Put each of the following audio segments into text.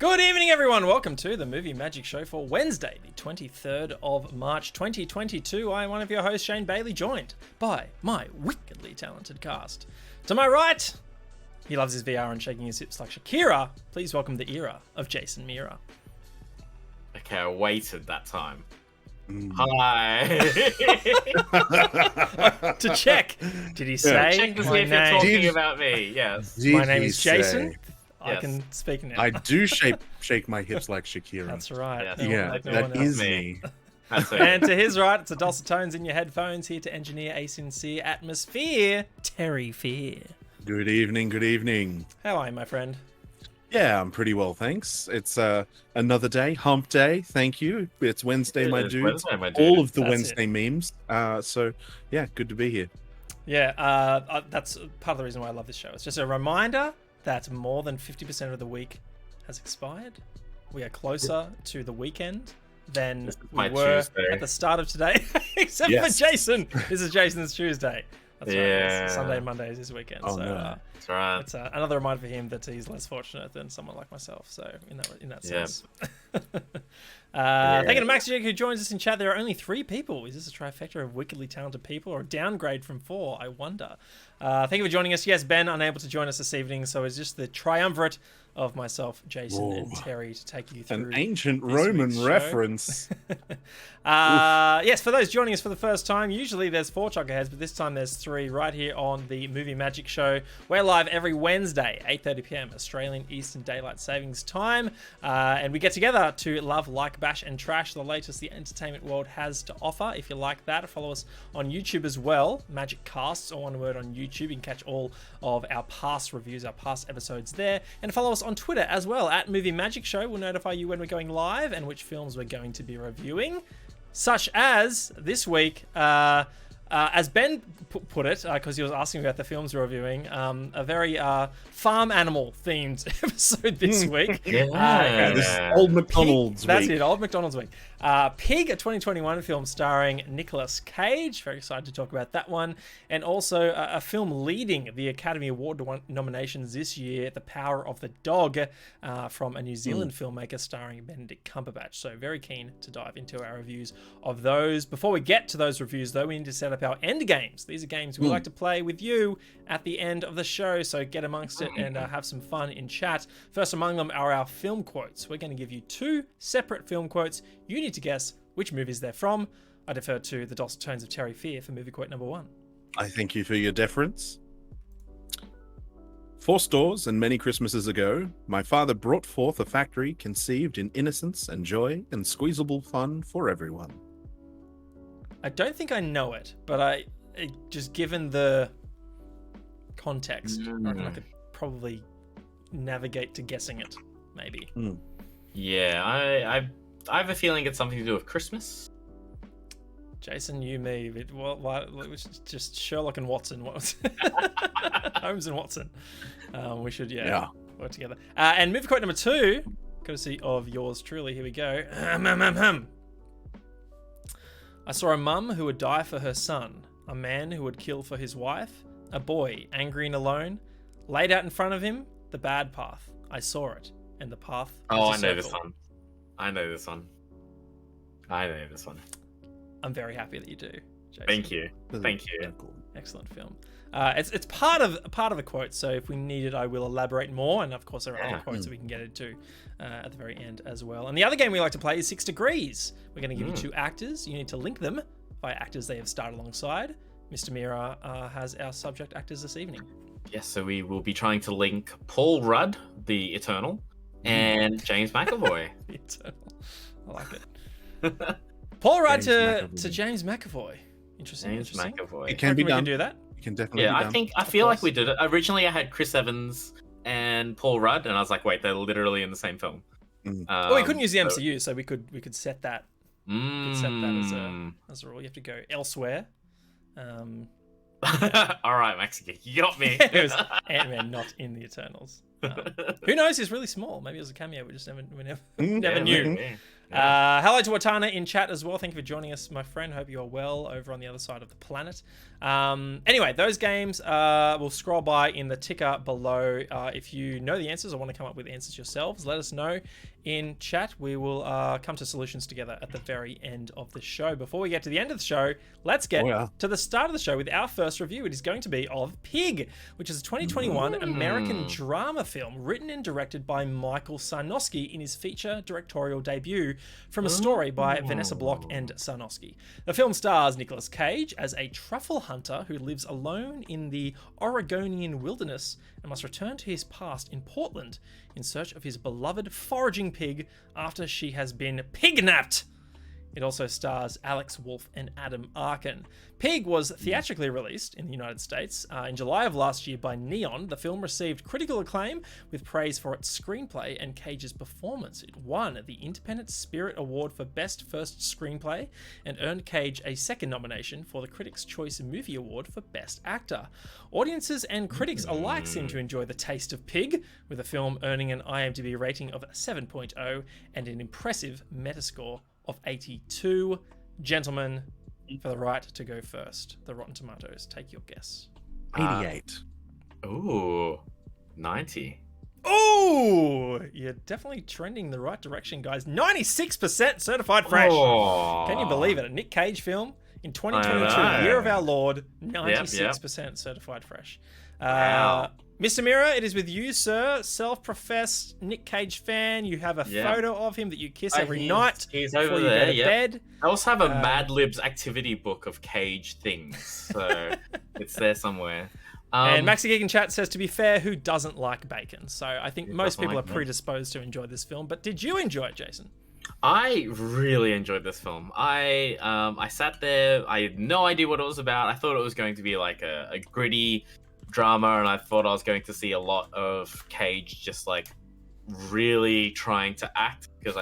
Good evening, everyone. Welcome to the Movie Magic Show for Wednesday, the 23rd of March, 2022. I am one of your hosts, Shane Bailey, joined by my wickedly talented cast. To my right, he loves his VR and shaking his hips like Shakira. Please welcome the era of Jason Mira. Okay, I waited that time. Hi. To check, did he say Check to see my if you're name? talking about me. Yes. My name is Jason. I Yes. can speak now. I do shake my hips like Shakira. That's right. Yes. Yeah, Like no that one else. is me. That's it. And to his right, it's a dulcet tones in your headphones, here to engineer a sincere atmosphere, Terry Fear. Good evening, good evening. How are you, my friend? Yeah, I'm pretty well, thanks. It's another day, hump day, thank you. It's Wednesday, my It is dude. Wednesday, my dude. All of the That's Wednesday memes. So, yeah, good to be here. Yeah, that's part of the reason why I love this show. It's just a reminder that more than 50% of the week has expired. We are closer to the weekend than This is we my were Tuesday. at the start of today, except Yes. for Jason. This is Jason's Tuesday. That's right. Yeah. It's Sunday, Monday is his weekend. Oh, so no. That's right. it's another reminder for him that he's less fortunate than someone like myself. So in that Yeah. sense. Thank you to Max Jig who joins us in chat. There are only 3 people. Is this a trifecta of wickedly talented people or a downgrade from 4? I wonder. Thank you for joining us. Yes, Ben, unable to join us this evening, so it's just the triumvirate of myself, Jason, Whoa. and Terry to take you through An ancient this Roman week's show. reference. Yes, for those joining us for the first time, usually there's 4 chuckerheads, but this time there's 3 right here on the Movie Magic Show. We're live every Wednesday, 8:30 p.m. Australian Eastern Daylight Savings Time, and we get together to love, like, bash, and trash the latest the entertainment world has to offer. If you like that, follow us on YouTube as well, Magic Casts, or one word on YouTube. You can catch all of our past reviews, our past episodes there, and follow us on Twitter as well, at Movie Magic Show. We'll notify you when we're going live and which films we're going to be reviewing. Such as this week, as Ben put it, because he was asking about the films we're reviewing, a very farm animal themed episode this week. Yeah. This is Old McDonald's That's week. it, Old McDonald's week. Pig, a 2021 film starring Nicolas Cage. Very excited to talk about that one. And also a film leading the Academy Award nominations this year, The Power of the Dog, from a New Zealand filmmaker starring Benedict Cumberbatch. So very keen to dive into our reviews of those. Before we get to those reviews, though, we need to set up our end games. These are games we like to play with you at the end of the show, so get amongst it and have some fun in chat. First among them are our film quotes. We're going to give you 2 separate film quotes. You need to guess which movies they're from. I defer to the dulcet tones of Terry Fear for movie quote number 1. I thank you for your deference. 4 stores and many Christmases ago, my father brought forth a factory conceived in innocence and joy and squeezable fun for everyone. I don't think I know it, but just given the context, I reckon I could probably navigate to guessing it, maybe. Yeah, I have a feeling it's something to do with Christmas. Jason, you, me, it's just Sherlock and Watson. Holmes and Watson. We should, work together. And movie quote number 2, courtesy of yours truly. Here we go. I saw a mum who would die for her son, a man who would kill for his wife, a boy angry and alone, laid out in front of him, the bad path. I saw it, and the path Oh, I was a know this circle. one. I know this one. I'm very happy that you do, Jason. Thank you. Thank you. Excellent film. It's part of the quote, so if we need it, I will elaborate more. And of course, there are other quotes that we can get into at the very end as well. And the other game we like to play is 6 Degrees. We're going to give you 2 actors. You need to link them by actors they have starred alongside. Mr. Mira has our subject actors this evening. Yes, so we will be trying to link Paul Rudd, the Eternal, and James McAvoy. The Eternal. I like it. Paul Rudd to McAvoy. James McAvoy. Interesting. James interesting. McAvoy. It can be We can done. do that. It can definitely Yeah, be done. I feel like course. we did it. Originally, I had Chris Evans and Paul Rudd, and I was like, wait, they're literally in the same film. Well, we couldn't use the MCU, so we could set that. Could set that Mm. as a rule. You have to go elsewhere. All right, Mexican, you got me. It was Ant-Man, not in the Eternals. Who knows? He's really small. Maybe it was a cameo. We just never Yeah, knew. maybe. Hello to Watana in chat as well. Thank you for joining us, my friend. Hope you are well over on the other side of the planet. Anyway, those games will scroll by in the ticker below. If you know the answers or want to come up with answers yourselves, let us know in chat. We will come to solutions together at the very end of the show. Before we get to the end of the show, let's get to the start of the show with our first review. It is going to be of Pig, which is a 2021 American drama film written and directed by Michael Sarnowski in his feature directorial debut from a story by Vanessa Block and Sarnowski. The film stars Nicolas Cage as a truffle hunter who lives alone in the Oregonian wilderness and must return to his past in Portland in search of his beloved foraging pig after she has been pignapped. It also stars Alex Wolff and Adam Arkin. Pig was theatrically released in the United States in July of last year by Neon. The film received critical acclaim with praise for its screenplay and Cage's performance. It won the Independent Spirit Award for Best First Screenplay and earned Cage a second nomination for the Critics' Choice Movie Award for Best Actor. Audiences and critics alike seem to enjoy the taste of Pig, with the film earning an IMDb rating of 7.0 and an impressive Metascore of 82. Gentlemen, for the right to go first, the Rotten Tomatoes, take your guess. 88. Ooh, 90. Oh, you're definitely trending the right direction, guys. 96% certified fresh. Oh. Can you believe it? A Nick Cage film in 2022, year of our Lord, 96% certified fresh. Wow. Mr. Mirror, it is with you, sir. Self-professed Nick Cage fan. You have a photo of him that you kiss every night he's before over you there, go to bed. I also have a Mad Libs activity book of Cage things, so it's there somewhere. And Maxi Geek in chat says, to be fair, who doesn't like bacon? So I think most people like are predisposed to enjoy this film. But did you enjoy it, Jason? I really enjoyed this film. I sat there. I had no idea what it was about. I thought it was going to be like a gritty drama, and I thought I was going to see a lot of Cage just like really trying to act, because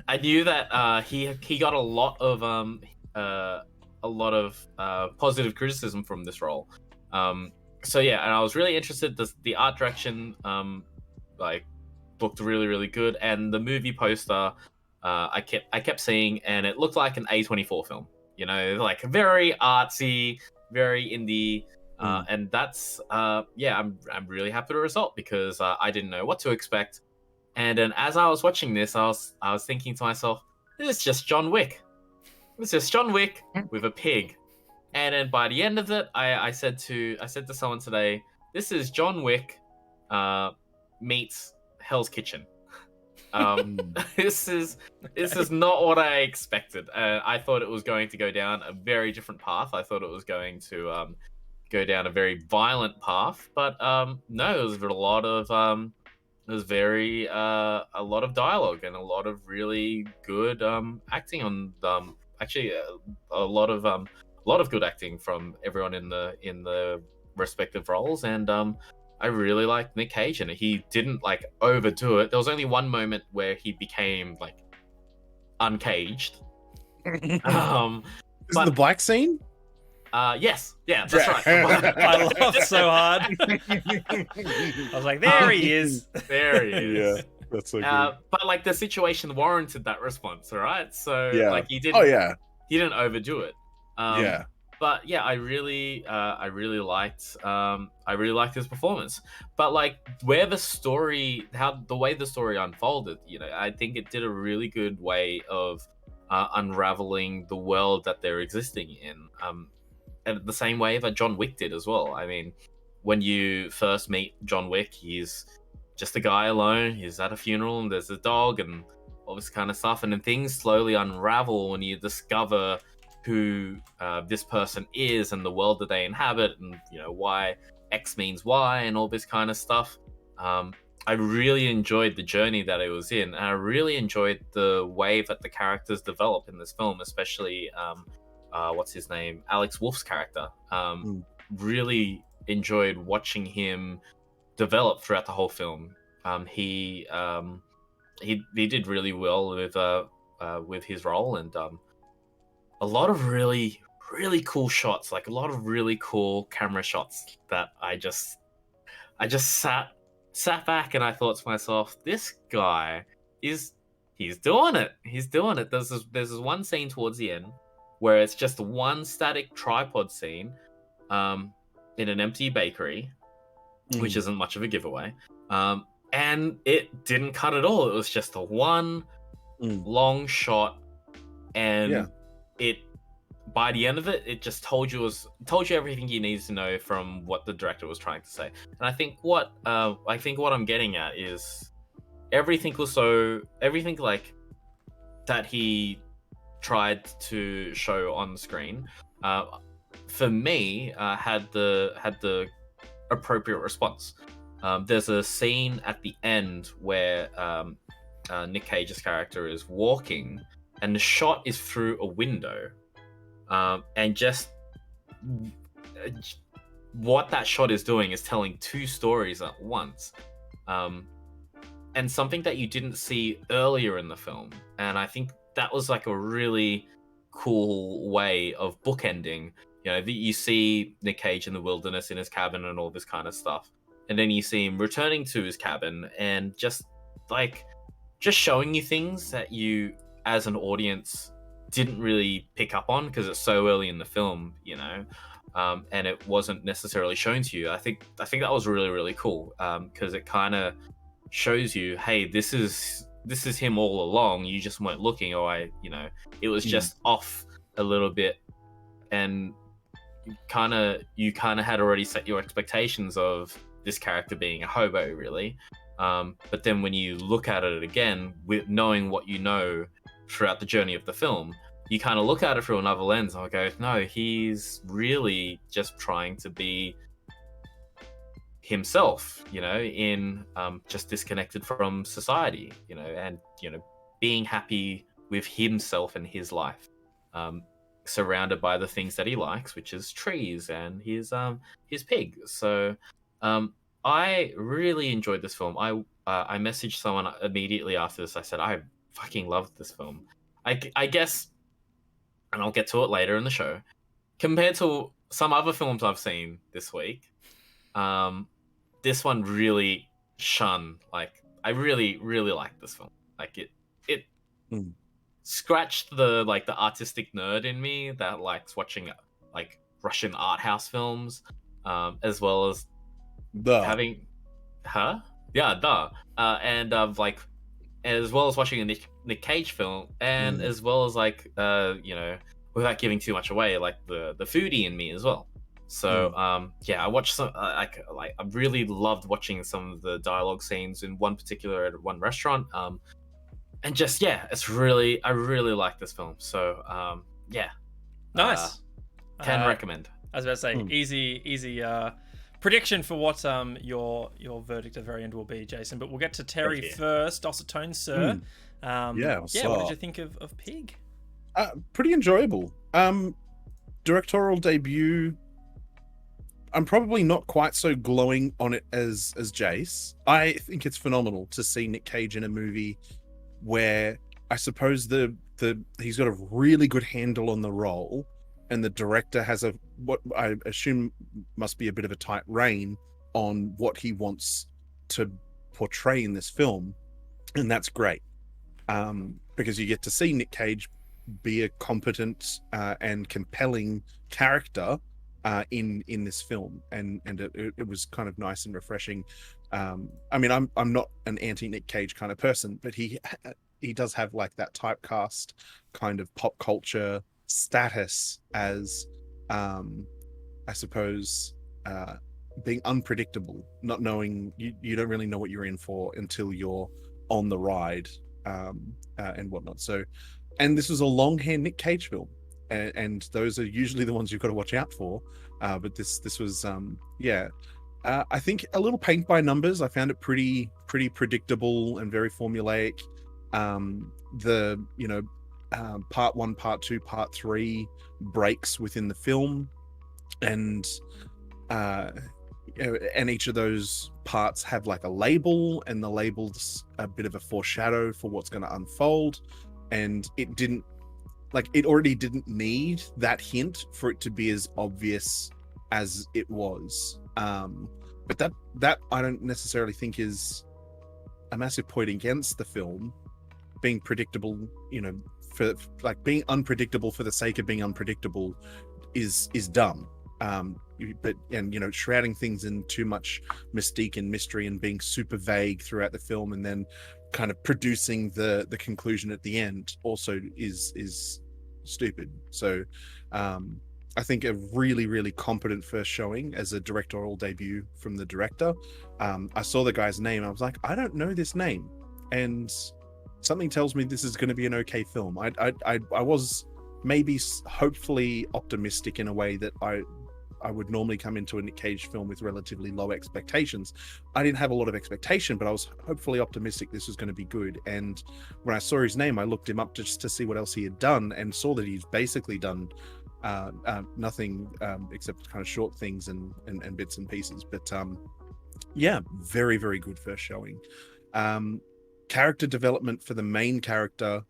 I knew that he got a lot of positive criticism from this role. So yeah, and I was really interested. The art direction like looked really, really good, and the movie poster I kept seeing, and it looked like an A24 film. You know, like very artsy, very indie. And that's I'm really happy with the result, because I didn't know what to expect. And then as I was watching this, I was thinking to myself, this is just John Wick. It's just John Wick with a pig. And then by the end of it, I said to someone today, this is John Wick meets Hell's Kitchen. This is not what I expected. I thought it was going to go down a very different path. I thought it was going to go down a very violent path, but no, it was a lot of a lot of dialogue and a lot of really good acting on actually a lot of good acting from everyone in the respective roles. And I really liked Nick Cage, and he didn't like overdo it. There was only one moment where he became like uncaged. Is it the black scene? Yes, yeah, that's right. I laughed so hard. I was like, there he is. There he is. Yeah, that's so good. But like the situation warranted that response, all right? So like he didn't overdo it. But yeah, I really liked his performance. But like the way the story unfolded, you know, I think it did a really good way of unraveling the world that they're existing in. And the same way that John Wick did as well. I mean, when you first meet John Wick, he's just a guy alone. He's at a funeral, and there's a dog, and all this kind of stuff. And then things slowly unravel when you discover who this person is and the world that they inhabit, and you know why X means Y and all this kind of stuff. I really enjoyed the journey that it was in, and I really enjoyed the way that the characters develop in this film, especially what's his name, Alex Wolff's character. Really enjoyed watching him develop throughout the whole film. He did really well with his role, and a lot of really, really cool shots, like a lot of really cool camera shots that I just sat back and I thought to myself, this guy he's He's doing it. He's doing it. There's this one scene towards the end where it's just one static tripod scene, in an empty bakery, which isn't much of a giveaway. And it didn't cut at all. It was just a one long shot, and it, by the end of it, it just told you everything you needed to know from what the director was trying to say. And I think what I'm getting at is everything like that he tried to show on the screen, for me, had the appropriate response. There's a scene at the end where Nick Cage's character is walking, and the shot is through a window, and just what that shot is doing is telling two stories at once, and something that you didn't see earlier in the film. And I think that was like a really cool way of bookending. You know, you see Nick Cage in the wilderness in his cabin and all this kind of stuff, and then you see him returning to his cabin and just showing you things that you, as an audience, didn't really pick up on because it's so early in the film, you know, and it wasn't necessarily shown to you. I think that was really, really cool, because it kind of shows you, hey, this is him all along. You just weren't looking, or it was just off a little bit, and you kind of had already set your expectations of this character being a hobo, really. But then when you look at it again, with knowing what you know throughout the journey of the film, you kind of look at it through another lens and go, no, he's really just trying to be himself, in just disconnected from society, and being happy with himself and his life, surrounded by the things that he likes, which is trees and his pig. So I really enjoyed this film. I messaged someone immediately after this. I said, I fucking loved this film. I guess, and I'll get to it later in the show, compared to some other films I've seen this week, this one really shone. Like, I really, really liked this film. Like, it scratched the artistic nerd in me that likes watching Russian art house films, as well as having, and as well as watching a Nick Cage film, and as well as without giving too much away, the foodie in me as well. So I watched some. I really loved watching some of the dialogue scenes in one particular at one restaurant. And just I really like this film. So nice. Can recommend. I was about to say easy prediction for what your verdict at the very end will be, Jason. But we'll get to Terry first. Docetone, sir. What did you think of Pig? Pretty enjoyable. Directorial debut. I'm probably not quite so glowing on it as Jace. I think it's phenomenal to see Nick Cage in a movie where I suppose he's got a really good handle on the role, and the director has what I assume must be a bit of a tight rein on what he wants to portray in this film, and that's great, because you get to see Nick Cage be a competent and compelling character in this film, and it was kind of nice and refreshing. I mean, I'm not an anti Nick Cage kind of person, but he does have that typecast kind of pop culture status as I suppose being unpredictable, not knowing, you don't really know what you're in for until you're on the ride, and whatnot. So, and this was a longhand Nick Cage film, and those are usually the ones you've got to watch out for. But this was I think a little paint by numbers. I found it pretty predictable and very formulaic. Part 1, part 2, part 3 breaks within the film, and each of those parts have a label, and the label's a bit of a foreshadow for what's going to unfold. And it already didn't need that hint for it to be as obvious as it was. But that I don't necessarily think is a massive point against the film. being predictable, for like being unpredictable for the sake of being unpredictable is dumb. But shrouding things in too much mystique and mystery and being super vague throughout the film and then kind of producing the conclusion at the end also is stupid. So I think a really, really competent first showing as a directorial debut from the director. I saw the guy's name. I was like, I don't know this name, and something tells me this is going to be an okay film. I was maybe hopefully optimistic in a way that I would normally come into a Nick Cage film with relatively low expectations. I didn't have a lot of expectation, but I was hopefully optimistic this was going to be good. And when I saw his name, I looked him up just to see what else he had done, and saw that he's basically done nothing except kind of short things and bits and pieces. But yeah, very, very good first showing. Character development for the main character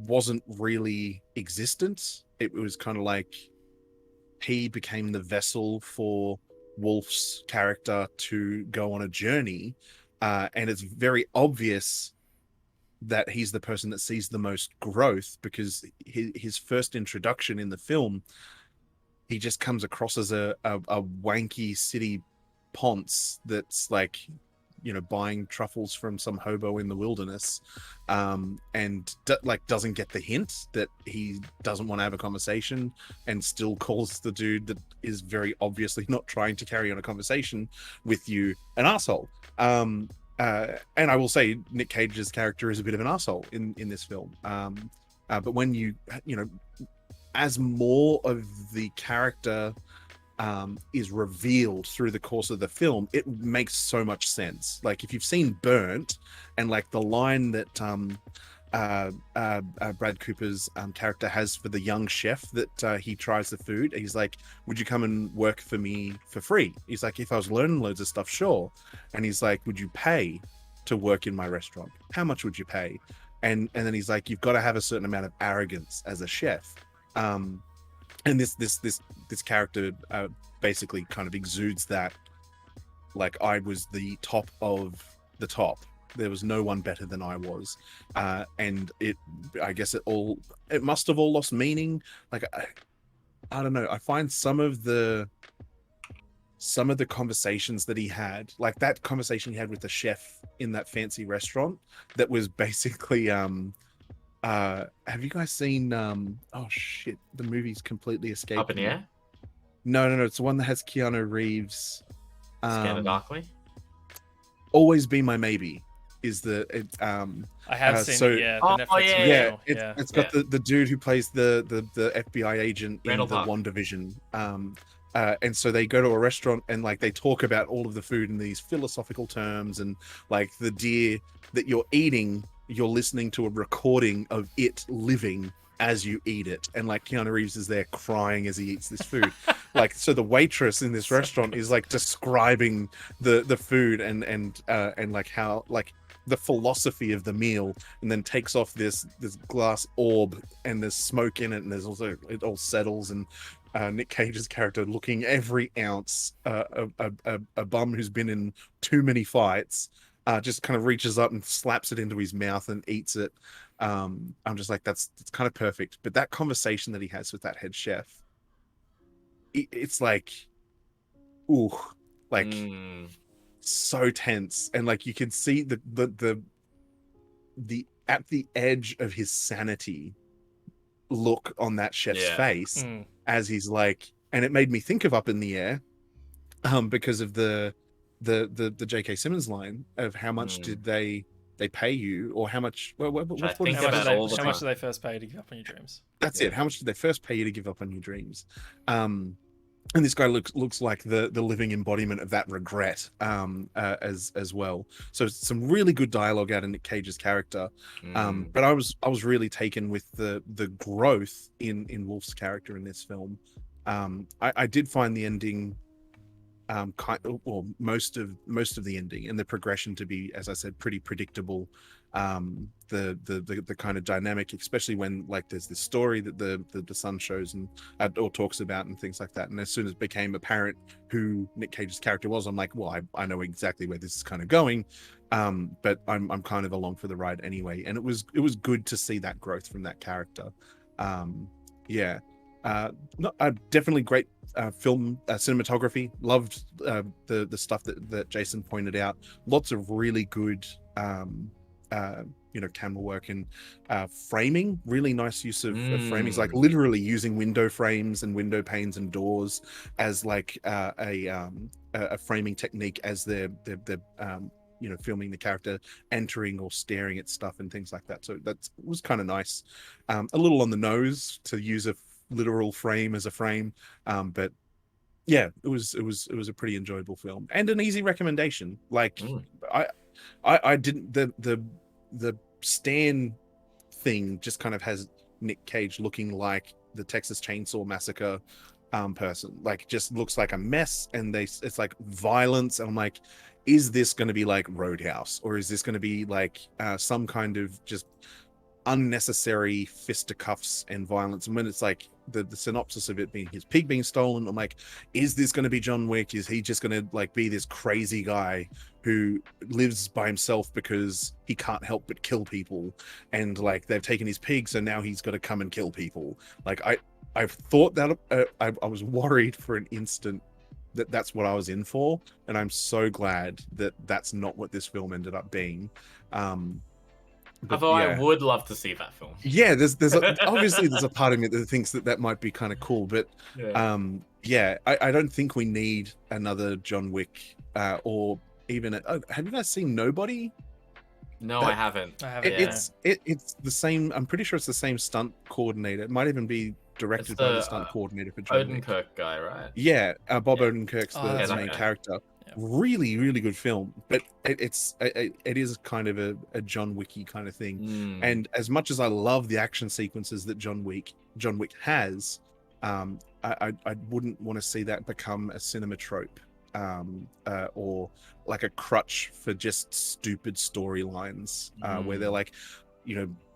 wasn't really existent. It was kind of like he became the vessel for Wolf's character to go on a journey, and it's very obvious that he's the person that sees the most growth, because his first introduction in the film, he just comes across as a wanky city ponce that's like, buying truffles from some hobo in the wilderness, and doesn't get the hint that he doesn't want to have a conversation, and still calls the dude that is very obviously not trying to carry on a conversation with you an asshole. And I will say Nick Cage's character is a bit of an asshole in this film. But when as more of the character is revealed through the course of the film, it makes so much sense. Like if you've seen Burnt, and like the line that Brad Cooper's character has for the young chef that he tries the food, he's like, would you come and work for me for free? He's like, if I was learning loads of stuff, sure. And he's like, would you pay to work in my restaurant? How much would you pay? And then he's like, you've got to have a certain amount of arrogance as a chef. And this character basically kind of exudes that, like, I was the top of the top. There was no one better than I was. And I guess it must have all lost meaning. Like, I don't know. I find some of the conversations that he had, like that conversation he had with the chef in that fancy restaurant, that was basically, have you guys seen oh shit, the movie's completely escaped Up in the Air? No, it's the one that has Keanu Reeves. Scanner Darkly? Always Be My Maybe is the I have seen it, yeah. The Netflix original. It's got the dude who plays the FBI agent in the One Division. And so they go to a restaurant and like they talk about all of the food in these philosophical terms, and like the deer that you're eating, you're listening to a recording of it living as you eat it, and like Keanu Reeves is there crying as he eats this food. Like, so the waitress in this restaurant is like describing the food and like how, like, the philosophy of the meal, and then takes off this glass orb and there's smoke in it, and there's also, it all settles, and Nick Cage's character, looking every ounce a bum who's been in too many fights, just kind of reaches up and slaps it into his mouth and eats it. I'm just like, that's kind of perfect. But that conversation that he has with that head chef, it's like, ooh, like so tense, and like you can see the at the edge of his sanity look on that chef's face as he's like, and it made me think of Up in the Air, because of the J.K. Simmons line of how much did they pay you, or how much how much did they first pay you to give up on your dreams? That's it. How much did they first pay you to give up on your dreams? And this guy looks like the living embodiment of that regret, as well. So some really good dialogue out of Nick Cage's character. But I was really taken with the growth in Wolf's character in this film. I did find the ending most of the ending and the progression to be, as I said, pretty predictable. The kind of dynamic, especially when like there's this story that the son shows and or talks about and things like that. And as soon as it became apparent who Nick Cage's character was, I'm like, well, I know exactly where this is kind of going. But I'm kind of along for the ride anyway. And it was good to see that growth from that character. Definitely great film cinematography. Loved the stuff that Jason pointed out. Lots of really good camera work and framing. Really nice use of framings, like literally using window frames and window panes and doors as like a framing technique as they're filming the character entering or staring at stuff and things like that. So that was kind of nice. A little on the nose to use a literal frame as a frame, but yeah, it was a pretty enjoyable film and an easy recommendation. Like I didn't the Stan thing just kind of has Nick Cage looking like the Texas Chainsaw Massacre person, like just looks like a mess, and it's like violence, and I'm like, is this going to be like Roadhouse, or is this going to be like some kind of just unnecessary fisticuffs and violence? And when it's like the synopsis of it being his pig being stolen, I'm like, is this going to be John Wick? Is he just going to like be this crazy guy who lives by himself because he can't help but kill people, and like they've taken his pig, so now he's got to come and kill people? Like I've thought that I was worried for an instant that that's what I was in for, and I'm so glad that that's not what this film ended up being. Although I would love to see that film. Yeah, there's obviously there's a part of me that thinks that might be kind of cool, but I don't think we need another John Wick or even have you guys seen Nobody? No, I haven't. It's the same. I'm pretty sure it's the same stunt coordinator. It might even be directed by the stunt coordinator for John Wick. Odenkirk guy, right? Yeah, Bob Odenkirk's the main character. Yeah. Really good film, but it is kind of a John Wicky kind of thing. And as much as I love the action sequences that John Wick has, I wouldn't want to see that become a cinema trope, or like a crutch for just stupid storylines, where they're like,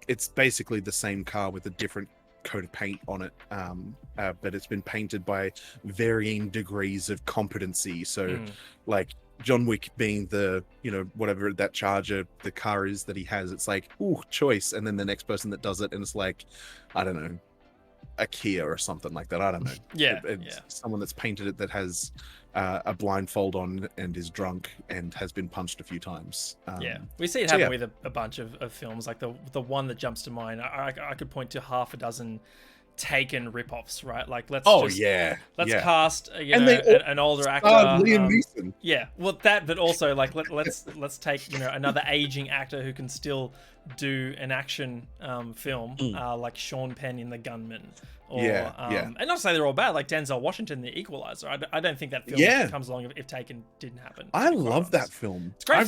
it's basically the same car with a different coat of paint on it, but it's been painted by varying degrees of competency. So like John Wick being the whatever that Charger the car is that he has, it's like, ooh, choice. And then the next person that does it, and it's like, I don't know, a Kia or something like that. I don't know. It's someone that's painted it that has a blindfold on and is drunk and has been punched a few times. We see it happen with a bunch of films. Like the one that jumps to mind, I could point to half a dozen Taken rip-offs, right? Like let's cast an older actor, Liam Neeson. Yeah, well that, but also like let's take another aging actor who can still do an action film, like Sean Penn in The Gunman, or and not to say they're all bad, like Denzel Washington, The Equalizer. I don't think that film comes along if Taken didn't happen. I love that film. It's a great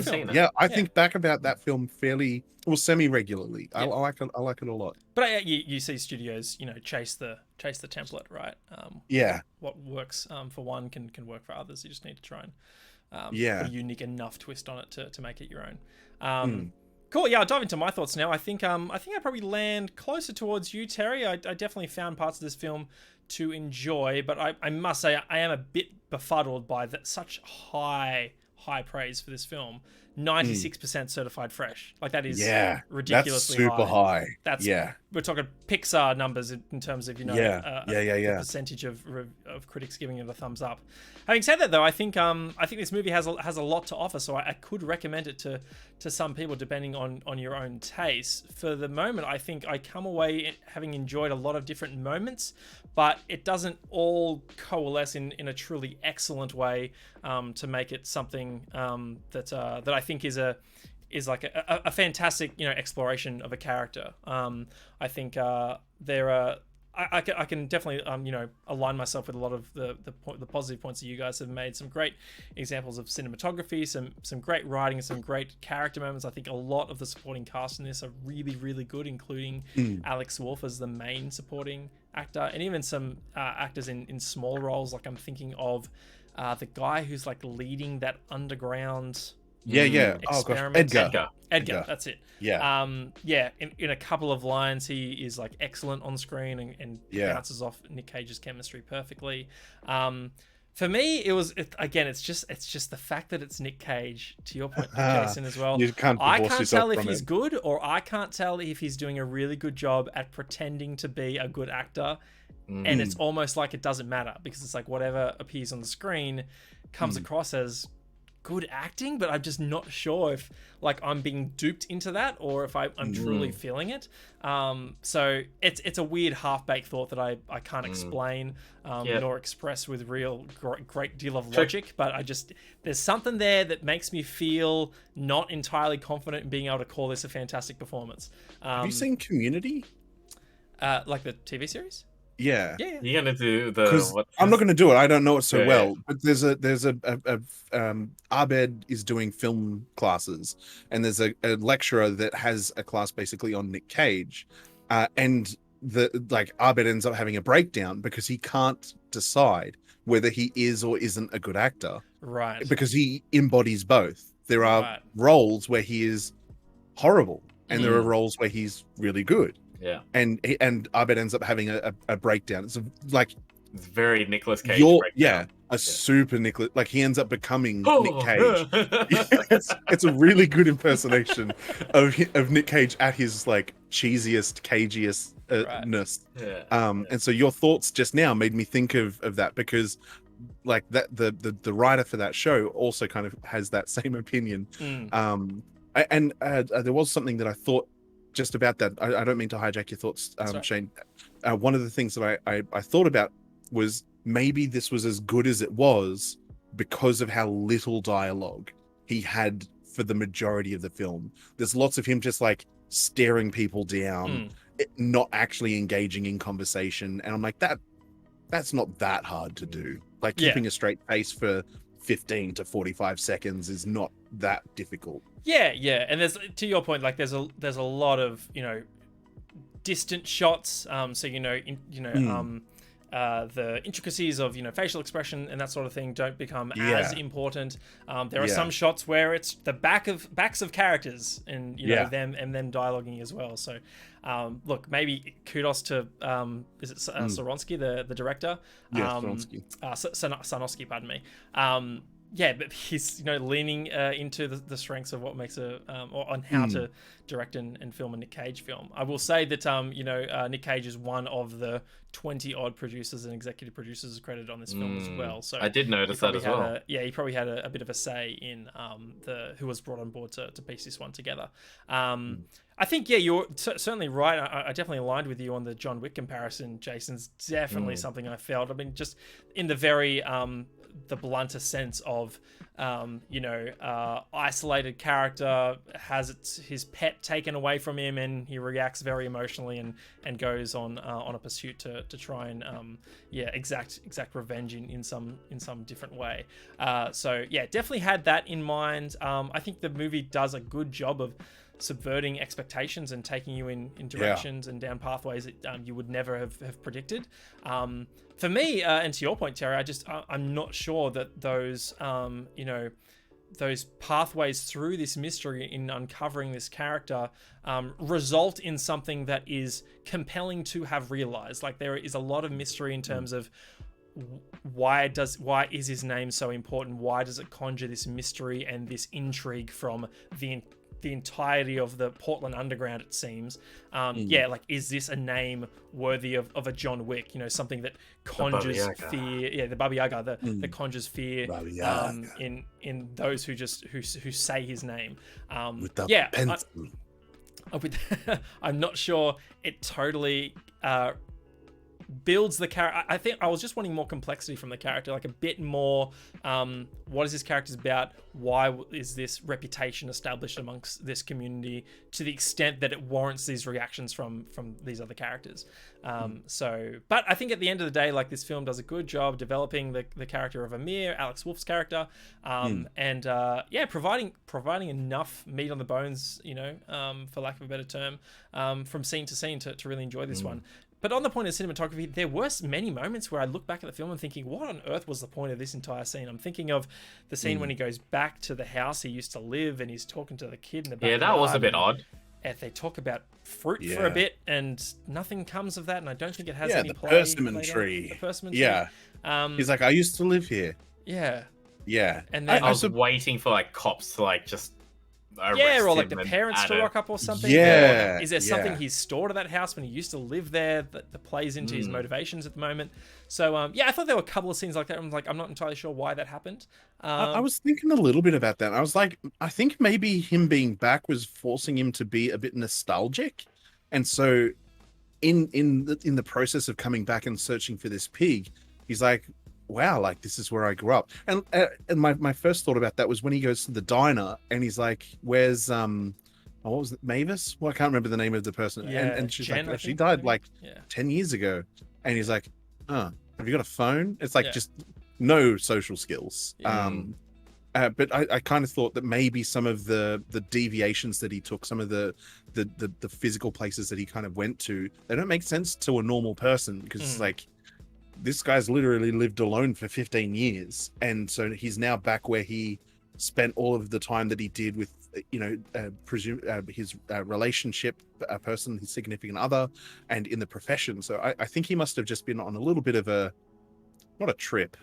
film. I think back about that film fairly, semi-regularly. I like it a lot. But you see studios, chase the template, right? What works for one can work for others. You just need to try and put a unique enough twist on it to make it your own. Cool. Yeah, I'll dive into my thoughts now. I think I probably land closer towards you, Terry. I definitely found parts of this film to enjoy, but I must say I am a bit befuddled by such high praise for this film. 96% certified fresh. Like that is ridiculously that's super high. That's we're talking Pixar numbers in terms of the percentage of critics giving it a thumbs up. Having said that, though, I think this movie has a lot to offer, so I could recommend it to some people depending on your own taste. For the moment, I think I come away having enjoyed a lot of different moments, but it doesn't all coalesce in a truly excellent way to make it something that I think is like a fantastic exploration of a character. I think there are. I can definitely align myself with a lot of the positive points that you guys have made. Some great examples of cinematography, some great writing, some great character moments. I think a lot of the supporting cast in this are really, really good, including Alex Wolff as the main supporting actor, and even some actors in small roles. Like I'm thinking of the guy who's like leading that underground experiment. Oh gosh, Edgar, that's it. In a couple of lines he is like excellent on screen and bounces off Nick Cage's chemistry perfectly. For me, it's just the fact that it's Nick Cage, to your point, Jason, as well. I can't tell if he's good, or I can't tell if he's doing a really good job at pretending to be a good actor. And it's almost like it doesn't matter, because it's like whatever appears on the screen comes across as good acting, but I'm just not sure if like I'm being duped into that or if I'm truly feeling it. So it's a weird half-baked thought that I can't explain nor express with real great deal of logic, but there's something there that makes me feel not entirely confident in being able to call this a fantastic performance. Have you seen Community? Like the TV series? Yeah. You're gonna do the. I'm not gonna do it. I don't know it so well. But there's Abed is doing film classes, and there's a lecturer that has a class basically on Nick Cage, and Abed ends up having a breakdown because he can't decide whether he is or isn't a good actor. Right. Because he embodies both. There are roles where he is horrible, and there are roles where he's really good. Yeah, and Abed ends up having a breakdown. It's very Nicolas Cage. Super Nicolas. Like he ends up becoming Nick Cage. It's a really good impersonation of Nick Cage at his like cheesiest, cagiest-ness. And so your thoughts just now made me think of that, because like that the writer for that show also kind of has that same opinion. And there was something that I thought just about that. I don't mean to hijack your thoughts, Shane. One of the things that I thought about was maybe this was as good as it was because of how little dialogue he had for the majority of the film. There's lots of him just like staring people down, not actually engaging in conversation. And I'm like, that's not that hard to do. Like keeping a straight face for 15 to 45 seconds is not that difficult. Yeah, and there's, to your point, like there's a lot of distant shots, so the intricacies of facial expression and that sort of thing don't become as important. There are some shots where it's the backs of characters and them dialoguing as well. So look, maybe kudos to is it Saronsky, the director? Saronsky. Sarnowski, pardon me. But he's leaning into the strengths of what makes or on how to direct and film a Nick Cage film. I will say that Nick Cage is one of the 20 odd producers and executive producers credited on this film as well. So I did notice that as well. He probably had a bit of a say in who was brought on board to piece this one together. I think you're certainly right. I definitely aligned with you on the John Wick comparison. Jason's definitely something I felt. I mean, just in the very the blunter sense of isolated character has his pet taken away from him, and he reacts very emotionally and goes on a pursuit to try and exact revenge in some different way. Definitely had that in mind. I think the movie does a good job of subverting expectations and taking you in directions and down pathways that you would never have predicted. For me, and to your point, Terry, I'm not sure that those those pathways through this mystery in uncovering this character result in something that is compelling to have realized. Like, there is a lot of mystery in terms of why is his name so important? Why does it conjure this mystery and this intrigue from the entirety of the Portland Underground, it seems. Is this a name worthy of a John Wick? Something that conjures fear. The Baba Yaga, that conjures fear in those who say his name. With the pencil. I'm not sure it totally builds the character. I think I was just wanting more complexity from the character, like a bit more. What is this character about? Why is this reputation established amongst this community to the extent that it warrants these reactions from these other characters? But I think at the end of the day, like, this film does a good job developing the character of Amir, Alex Wolff's character, and providing enough meat on the bones, for lack of a better term, from scene to scene to really enjoy this one. But on the point of cinematography, there were many moments where I look back at the film and thinking, what on earth was the point of this entire scene? I'm thinking of the scene when he goes back to the house he used to live and he's talking to the kid in the back. Yeah, that was a bit odd. And they talk about fruit for a bit, and nothing comes of that. And I don't think it has any play. Persimmon tree. The persimmon tree. Yeah. He's like, I used to live here. Yeah. Yeah. And then I was waiting for like cops to like just or like the parents to rock up or something. Yeah. Is there something he's stored at that house when he used to live there that plays into his motivations at the moment? So I thought there were a couple of scenes like that. I'm not entirely sure why that happened. I was thinking a little bit about that. I was like, I think maybe him being back was forcing him to be a bit nostalgic, and so in the process of coming back and searching for this pig, he's like, wow, like this is where I grew up. And my first thought about that was when he goes to the diner and he's like, where's what was it, Mavis? Well, I can't remember the name of the person. And she's Jen, like, she died like 10 years ago. And he's like, have you got a phone? It's like just no social skills. But I kind of thought that maybe some of the deviations that he took, some of the physical places that he kind of went to, they don't make sense to a normal person, because it's like, this guy's literally lived alone for 15 years. And so he's now back where he spent all of the time that he did with, his relationship person, his significant other, and in the profession. So I think he must have just been on a little bit of not a trip,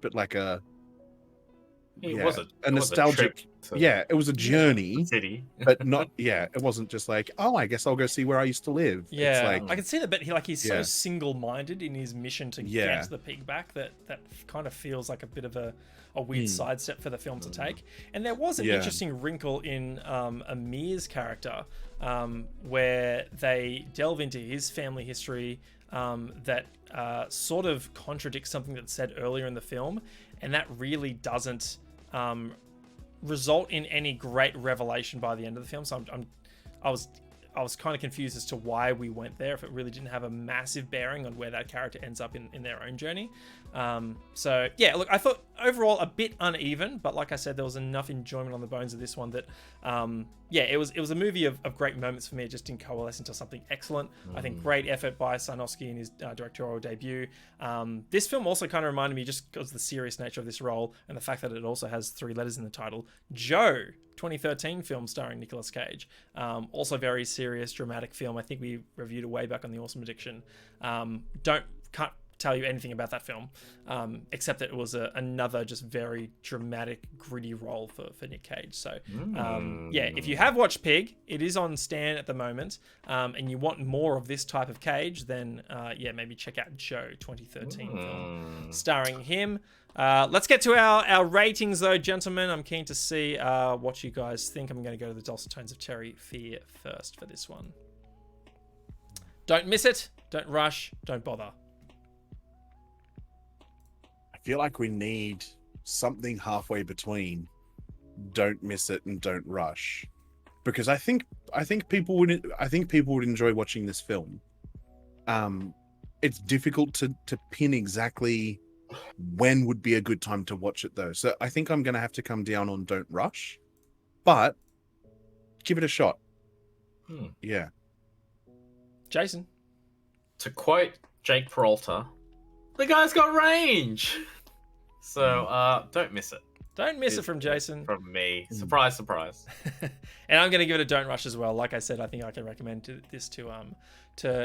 but like it was a nostalgic. It was a journey, city. But not. It wasn't just like, oh, I guess I'll go see where I used to live. Yeah, it's like, I can see that, but he's so single-minded in his mission to get the pig back that kind of feels like a bit of a weird sidestep for the film to take. And there was an interesting wrinkle in Amir's character, where they delve into his family history that sort of contradicts something that's said earlier in the film, and that really doesn't result in any great revelation by the end of the film. So I was kind of confused as to why we went there, if it really didn't have a massive bearing on where that character ends up in their own journey. Look, I thought overall a bit uneven, but like I said, there was enough enjoyment on the bones of this one that it was a movie of great moments for me. It just didn't coalesce into something excellent. I think great effort by Sarnowski in his directorial debut. This film also kind of reminded me, just because of the serious nature of this role and the fact that it also has 3 letters in the title, Joe, 2013 film starring Nicolas Cage. Also very serious, dramatic film. I think we reviewed it way back on the Awesome Addiction. Can't tell you anything about that film, except that it was another just very dramatic, gritty role for Nick Cage. So if you have watched Pig, it is on Stan at the moment, and you want more of this type of Cage, then maybe check out Joe, 2013 film starring him. Let's get to our ratings though, gentlemen. I'm keen to see what you guys think. I'm going to go to the dulcet tones of Terry Fear first for this one. Don't miss it, don't rush, don't bother. I feel like we need something halfway between don't miss it and don't rush, because I think people would enjoy watching this film. It's difficult to pin exactly when would be a good time to watch it though. So I think I'm going to have to come down on don't rush, but give it a shot. Yeah. Jason. To quote Jake Peralta, the guy's got range. So don't miss it. Don't miss it from Jason. From me. Surprise, surprise. And I'm going to give it a don't rush as well. Like I said, I think I can recommend this to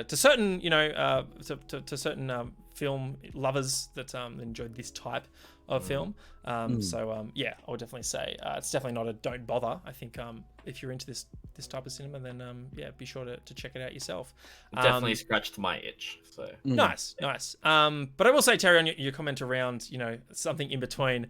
certain, to certain film lovers that enjoyed this type of film. I would definitely say it's definitely not a don't bother. I think if you're into this type of cinema, then be sure to check it out yourself. Definitely scratched my itch. So nice. But I will say, Terry, on your comment around something in between,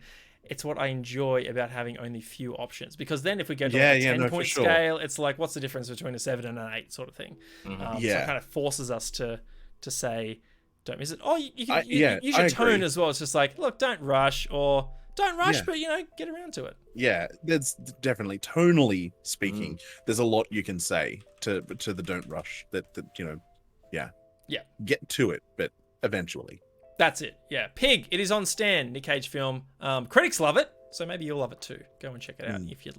it's what I enjoy about having only few options, because then if we go to a 10-point scale, it's like, what's the difference between a 7 and an 8 sort of thing? So it kind of forces us to say, don't miss it. Oh, you can use your tone as well. It's just like, look, don't rush, or don't rush, but get around to it. Yeah, that's definitely, tonally speaking, there's a lot you can say to the don't rush. That get to it, but eventually. That's it. Yeah, Pig. It is on Stan, Nick Cage film. Critics love it, so maybe you'll love it too. Go and check it out if you'd